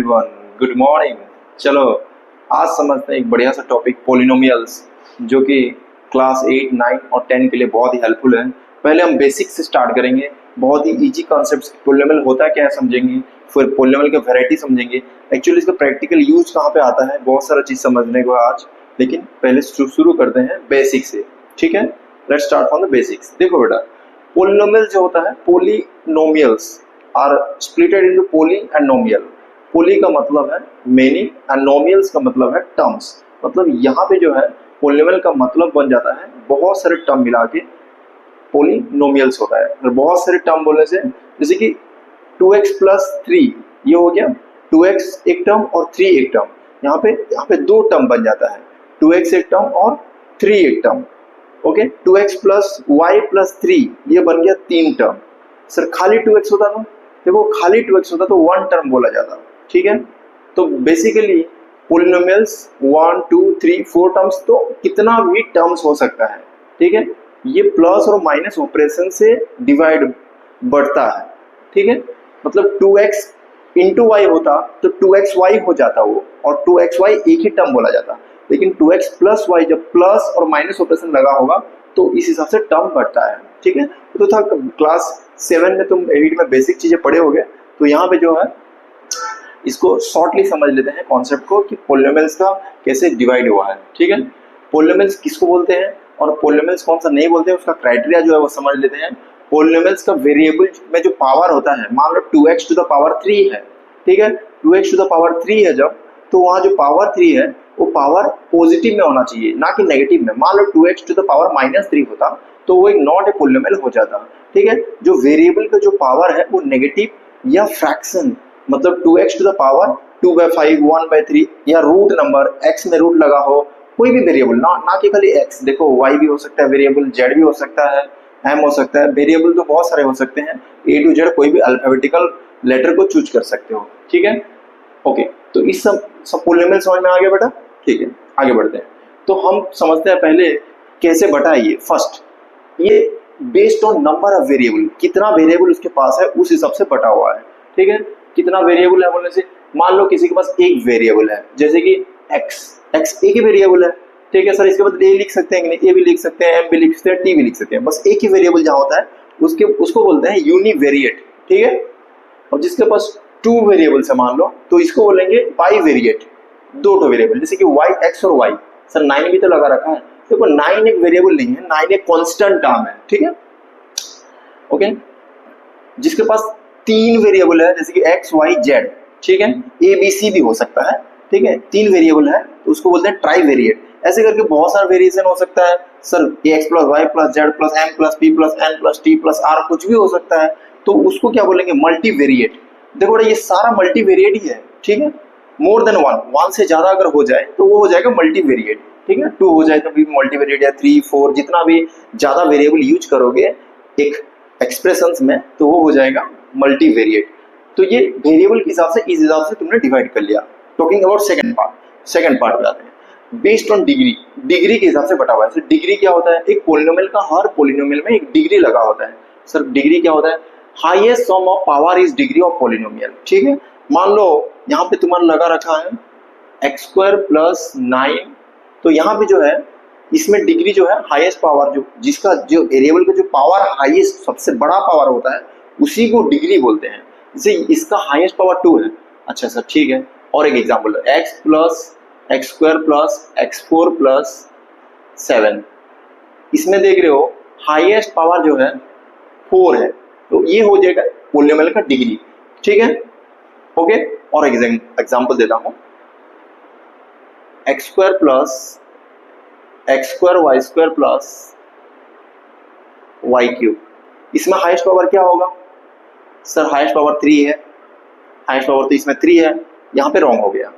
Everyone, good morning. चलो आज समझते हैं एक बढ़िया सा टॉपिक पोलिनोमियल्स, जो कि क्लास 8, 9 और 10 के लिए बहुत ही हेल्पफुल है। पहले हम बेसिक से स्टार्ट करेंगे, बहुत ही इजी कॉन्सेप्ट्स। पोलिनोमियल होता है क्या है समझेंगे, फिर पोलिनोमियल की वैरायटी समझेंगे, एक्चुअली इसका प्रैक्टिकल यूज कहाँ पे आता है, बहुत सारा चीज़ समझने को आज। लेकिन पहले शुरू करते हैं बेसिक से, ठीक है। Let's start from the basics. देखो बेटा, पोलिनोमियल जो होता है, polynomials are splitted into poly and nomial. Poly का मतलब है मेनी एंड नोमियल्स का मतलब है टर्म्स। मतलब यहाँ पे जो है पोलिनोमियल का मतलब बन जाता है बहुत सारे टर्म मिला के पोलिनोमियल्स होता है। और बहुत सारे टर्म बोलने से, जैसे कि 2x प्लस 3 ये हो गया, 2x एक टर्म और 3 एक टर्म। यहाँ पे दो टर्म बन जाता है, 2x एक टर्म और 3 एक टर्म। Okay, 2x plus Y plus 3 ये बन गया 3 टर्म। सर खाली 2x होता था, देखो खाली 2x होता तो 1 टर्म बोला जाता, ठीक है। तो बेसिकली पोलिनोमियल्स 1 2 3 4 टर्म्स, तो कितना भी टर्म्स हो सकता है, ठीक है। ये प्लस और माइनस ऑपरेशन से डिवाइड बढ़ता है, ठीक है। मतलब 2x इंटू वाई होता तो 2xy हो जाता वो, और 2xy एक ही टर्म बोला जाता। लेकिन 2x प्लस वाई जब प्लस और माइनस ऑपरेशन लगा होगा तो इस हिसाब से टर्म बढ़ता है, ठीक है। तो था क्लास 7 में, तुम 8 में बेसिक चीजें पढ़े होगे। तो यहाँ पे जो है इसको शॉर्टली समझ लेते हैं कॉन्सेप्ट को कि पोलिनोमियल्स का कैसे डिवाइड हुआ है, ठीक है। पोलिनोमियल्स किसको बोलते हैं और पोलिनोमियल्स कौन सा नहीं बोलते हैं, उसका क्राइटेरिया जो है वो समझ लेते हैं। पोलिनोमियल्स का वेरिएबल में जो पावर होता है, मान लो 2x टू द पावर 3 है, ठीक है। 2x टू द पावर 3 है जब, तो वहाँ जो पावर 3 है वो पावर पॉजिटिव में होना चाहिए, ना कि नेगेटिव में। मान लो 2x टू द पावर -3 होता तो वो एक नॉट ए पोलिनोमियल हो जाता, ठीक है। जो वेरिएबल का जो पावर है वो नेगेटिव या फ्रैक्शन, मतलब 2x टू द पावर 2/5, 1/3 या रूट नंबर, x में रूट लगा हो, कोई भी वेरिएबल, ना कि खाली x। देखो y भी हो सकता है वेरिएबल, z भी हो सकता है, m हो सकता है। वेरिएबल तो बहुत सारे हो सकते हैं, A to Z कोई भी अल्फाबेटिकल लेटर को चूज कर सकते हो, ठीक है। ओके, तो इस सब पोलिनोमियल समझ में आ गया बेटा, ठीक है। आगे बढ़ते हैं, तो हम समझते हैं पहले कैसे बटा है ये। फर्स्ट, ये based on number of variable, कितना वेरिएबल उसके पास है उस हिसाब से बटा हुआ है, ठीक है। कितना वेरिएबल है बोलने से, मान लो किसी के पास एक वेरिएबल है, जैसे कि x एक ही वेरिएबल है, ठीक है। सर इसके बाद a लिख सकते हैं कि नहीं, a भी लिख सकते हैं, m भी लिख सकते हैं, t भी लिख सकते हैं। बस एक ही वेरिएबल जहाँ होता है उसको बोलते हैं यूनिवेरिएट, ठीक है। और जिसके पास 2 वेरिएबल्स है मान लो, तो इसको बोलेंगे बाईवेरिएट, 2 वेरिएबल, जैसे कि y, x और y। सर 9 भी तो लगा रखा है, देखो 9 एक वेरिएबल नहीं है, 9 एक कांस्टेंट टर्म है, ठीक है। ओके, जिसके पास 3 वेरिएबल है, जैसे कि x, y, z, ठीक है, a b c भी हो सकता है, ठीक है। 3 वेरिएबल है तो उसको बोलते हैं ट्राईवेरिएट। ऐसे करके बहुत सारा वेरिएशन हो सकता है। Sir ax plus Y plus Z plus m plus p plus n plus t plus r कुछ भी हो सकता है, तो उसको क्या बोलेंगे, मल्टीवेरिएट। देखो ये सारा मल्टीवेरिएट ही है, ठीक है। मोर देन 1 से ज्यादा अगर हो जाए तो वो हो जाएगा मल्टीवेरिएट, ठीक है। 2 हो जाए तो भी मल्टीवेरिएट, या 3 4 जितना भी ज्यादा वेरिएबल यूज करोगे एक एक्सप्रेशंस में तो वो हो जाएगा मल्टीवेरिएट। तो ये वेरिएबल के हिसाब से, इस हिसाब से तुमने डिवाइड कर लिया। टॉकिंग अबाउट सेकंड पार्ट पे आते हैं, बेस्ड ऑन डिग्री के हिसाब से बटा हुआ है। डिग्री क्या होता है, एक पोलिनोमियल का हर पोलिनोमियल में एक डिग्री लगा होता है। सर डिग्री क्या होता है, highest sum of power is degree of polynomial, ठीक है। मान लो यहाँ पे तुम्हारा लगा रखा है x² प्लस 9, तो यहाँ पे जो है इसमें डिग्री जो है हाईएस्ट पावर, जिसका जो वेरिएबल का जो पावर हाईएस्ट सबसे बड़ा पावर होता है उसी को डिग्री बोलते हैं। जैसे इसका हाईएस्ट पावर 2 है। अच्छा सर ठीक है, और एक example, x² plus x4 plus 7, इसमें देख रहे हो हाईएस्ट पावर जो है 4 है, तो ये हो जाएगा पोलिनोमियल का डिग्री, ठीक है। ओके, और एग्जांपल देता हूं, x² plus x² y² plus y³, इसमें हाईएस्ट पावर क्या होगा, सर हाईएस्ट पावर 3 है, हाईएस्ट पावर तो इसमें 3 है, यहाँ पे रॉन्ग हो गया।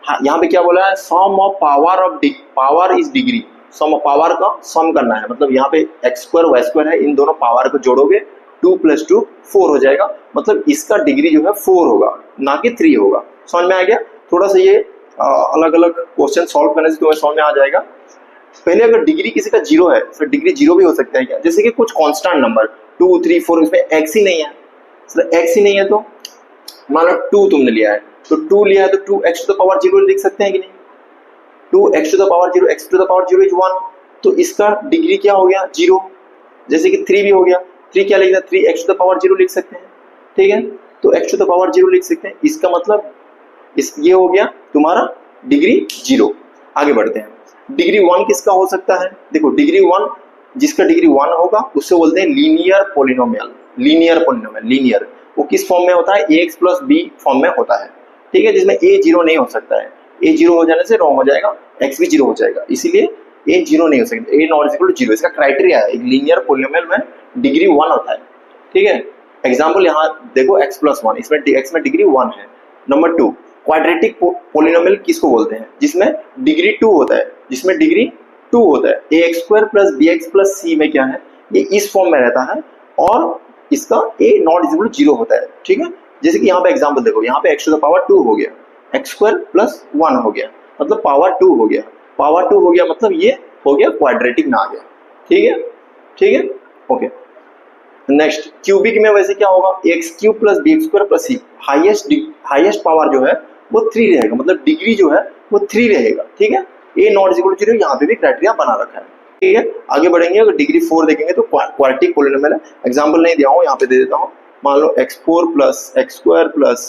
हाँ, यहाँ पे क्या बोला है, sum of power is degree, sum of power का सम करना है। मतलब यहाँ पे x² y² है, इन दोनों पावर को जोड़ोगे 2 + 2 4 हो जाएगा। मतलब इसका डिग्री जो है 4 होगा, ना कि 3 होगा। समझ में आ गया। थोड़ा सा ये अलग अलग क्वेश्चन सॉल्व करने से तुम्हें समझ में आ जाएगा। पहले अगर डिग्री किसी का 0 है, सर डिग्री 0 भी हो सकता है क्या, जैसे कि कुछ कांस्टेंट नंबर 2 3 4, इसमें x ही नहीं है, सर x ही नहीं है तो मान लो 2 तुमने लिया है, तो 2 लिया है तो 2x टू द पावर 0 लिख सकते हैं कि नहीं, 2x to the power 0, x to the power 0 is 1, तो इसका डिग्री क्या हो गया 0। जैसे कि 3 भी हो गया, 3 क्या लिखना, 3x टू द पावर 0 लिख सकते हैं, ठीक है, तो x टू द पावर 0 लिख सकते हैं, इसका मतलब ये हो गया तुम्हारा डिग्री 0। आगे बढ़ते हैं, डिग्री 1 किसका हो सकता है, देखो डिग्री 1 जिसका डिग्री 1 होगा उससे बोलते हैं linear polynomial. Linear polynomial, linear वो किस फॉर्म में होता है, ax प्लस b फॉर्म में होता है, ठीक है, जिसमें a 0 नहीं हो सकता है, a 0 हो जाने से रॉन्ग हो जाएगा, x भी 0 हो जाएगा, इसीलिए a 0 नहीं हो सकता, a नॉट इक्वल टू 0 इसका क्राइटेरिया है। एक लीनियर पोलिनोमियल में डिग्री 1 होता है, ठीक है। एग्जाम्पल यहाँ देखो x प्लस 1, इसमें x में डिग्री 1 है। नंबर 2, क्वाड्रेटिक पोलिनोमियल किसको बोलते हैं, जिसमें डिग्री 2 होता है, जिसमें डिग्री 2 होता है, ax square plus bx plus c में क्या है, ये इस फॉर्म में रहता है और इसका a नॉट इक्वल टू 0 होता है, ठीक है। जैसे कि यहाँ पे एग्जाम्पल देखो, यहाँ पे x टू द पावर 2 हो गया, x स्क्वायर प्लस 1 हो गया, मतलब पावर 2 हो गया, पावर 2 हो गया, मतलब ये हो गया क्वाड्रेटिक में आ गया, ठीक है, ठीक है, ओके। नेक्स्ट क्यूबिक में वैसे क्या होगा, x cube plus b square plus c, highest power जो है वो 3 रहेगा, मतलब डिग्री जो है वो 3 रहेगा, ठीक है। ए नॉट इक्वल टू 0 यहाँ पे भी क्राइटेरिया बना रखा है, ठीक है। आगे बढ़ेंगे, अगर डिग्री 4 देखेंगे तो क्वाड्रेटिक पोलिनोमियल है, एग्जांपल नहीं दिया हूँ, यहाँ पे दे देता हूँ, मान लो x4 plus x square plus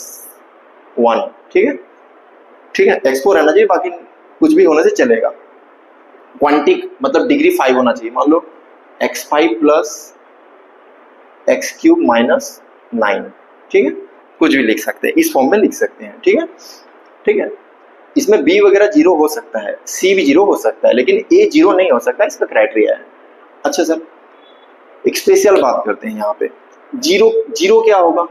1, ठीक है, ठीक है, x4 रहना चाहिए, बाकी कुछ भी होने से चलेगा। क्वांटिक मतलब डिग्री 5 होना चाहिए, मान लो x5 plus x cube minus 9, ठीक है, कुछ भी लिख सकते हैं, इस फॉर्म में लिख सकते हैं, ठीक है, ठीक है। इसमें b वगैरह 0 हो सकता है, c भी 0 हो सकता है, लेकिन a 0 नहीं हो सकता, इसका क्राइटेरिया है। अच्छा सर, एक स्पेशल बात करते हैं यहाँ पे, जीरो क्या होगा,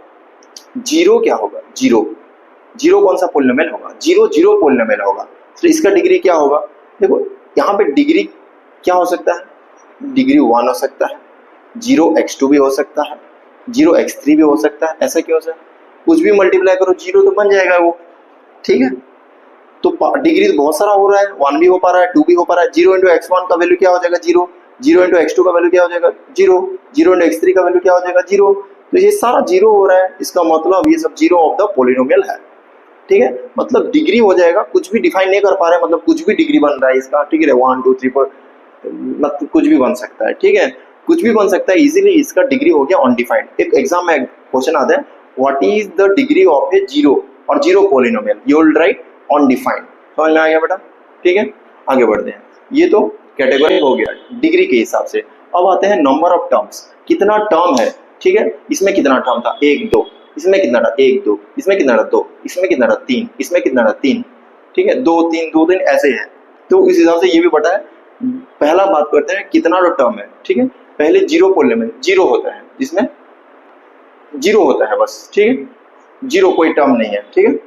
जीरो क्या होगा, जीरो कौन सा पोलिनोमियल होगा, जीरो पोलिनोमियल होगा, तो इसका डिग्री क्या होगा, देखो यहाँ पे डिग्री क्या हो सकता है, डिग्री 1 हो सकता है, 0x2 भी हो सकता है, 0x3 भी हो सकता है, ऐसा क्यों सर, कुछ भी मल्टीप्लाई करो 0 तो बन जाएगा वो, ठीक है। तो डिग्री तो बहुत सारा हो रहा है, 1 भी हो पा रहा है, 2 भी हो पा रहा है, 0 इंटू x1 का वैल्यू क्या हो जाएगा 0, 0 इंटू x2 का वैल्यू क्या हो जाएगा 0, 0 इंटू x3 का वैल्यू क्या हो जाएगा 0, तो ये सारा 0 हो रहा है, इसका मतलब ये सब 0 ऑफ द पोलिनोमियल है, ठीक है। मतलब डिग्री हो जाएगा, कुछ भी डिफाइन नहीं कर पा रहे, मतलब कुछ भी डिग्री बन रहा है इसका, ठीक है, 1 2 3 4 मतलब कुछ भी बन सकता है, ठीक है, कुछ भी बन सकता है इजीली, इसका डिग्री हो गया अनडिफाइंड। एक एग्जाम में क्वेश्चन आता है, what is the degree of a zero और zero polynomial, you will write undefined, समझ में आ गया बेटा, ठीक है। आगे बढ़ते हैं, ये तो कैटेगरी हो गया डिग्री के हिसाब से। अब आते हैं नंबर ऑफ टर्म्स, कितना टर्म है, ठीक है, इसमें कितना टर्म था 1 2, इसमें कितना था 1 2, इसमें कितना था 2, इसमें कितना था 3, इसमें कितना था 3, ठीक है, 2 3 2 3 ऐसे है, तो इस हिसाब से ये भी पता है। पहला बात करते हैं कितना टर्म है, ठीक है, पहले जीरो पोलिनोमियल, जीरो होता है, जिसमें जीरो होता है बस, ठीक है, जीरो कोई टर्म नहीं है, ठीक है।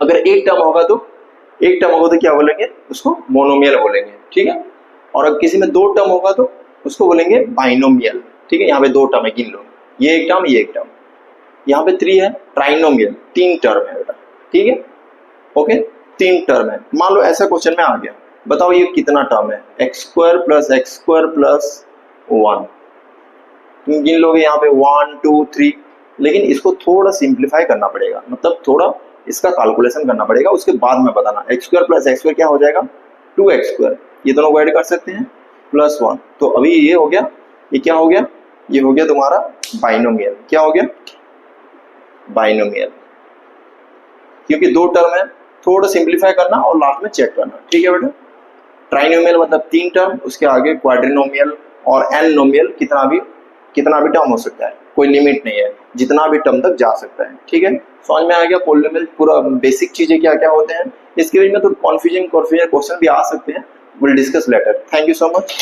अगर एक टर्म होगा तो क्या बोलेंगे, उसको मोनोमियल बोलेंगे, ठीक है। और अगर किसी में 2 टर्म होगा तो उसको बोलेंगे बाइनोमियल, ठीक है। यहाँ पे 2 टर्म है, गिन लो, ये एक टर्म, ये एक टर्म, यहाँ पे 3 है, ट्राइनोमियल, 3 टर्म है बेटा, ठीक है, ओके, 3 टर्म है। मान लो ऐसा क्वेश्चन में आ गया, बताओ ये कितना टर्म है, एक्स स्क्वायर प्लस 1, तुम गिन लोगे यहाँ पे 1 2 3, लेकिन इसको थोड़ा सिंप्लीफाई करना पड़ेगा, मतलब थोड़ा इसका कैलकुलेशन करना पड़ेगा, उसके बाद में बताना। X square plus x square क्या हो जाएगा 2x स्क्वायर, ये दोनों को ऐड कर सकते हैं, प्लस 1, तो अभी ये हो गया, ये क्या हो गया, ये हो गया तुम्हारा बाइनोमियल, क्या हो गया बाइनोमियल, क्योंकि 2 टर्म है, थोड़ा सिंप्लीफाई करना और लास्ट में चेक करना, ठीक है बेटा। ट्राइनोमियल मतलब 3 टर्म, उसके आगे क्वाड्रिनोमियल और एनोमियल, कितना भी टर्म हो सकता है, कोई लिमिट नहीं है, जितना भी टर्म तक जा सकता है, ठीक है। समझ में आ गया पोलिनोमियल पूरा बेसिक चीजें क्या क्या होते हैं। इसके बीच में तो कन्फ्यूजन क्वेश्चन भी आ सकते हैं, will discuss later. Thank you so much.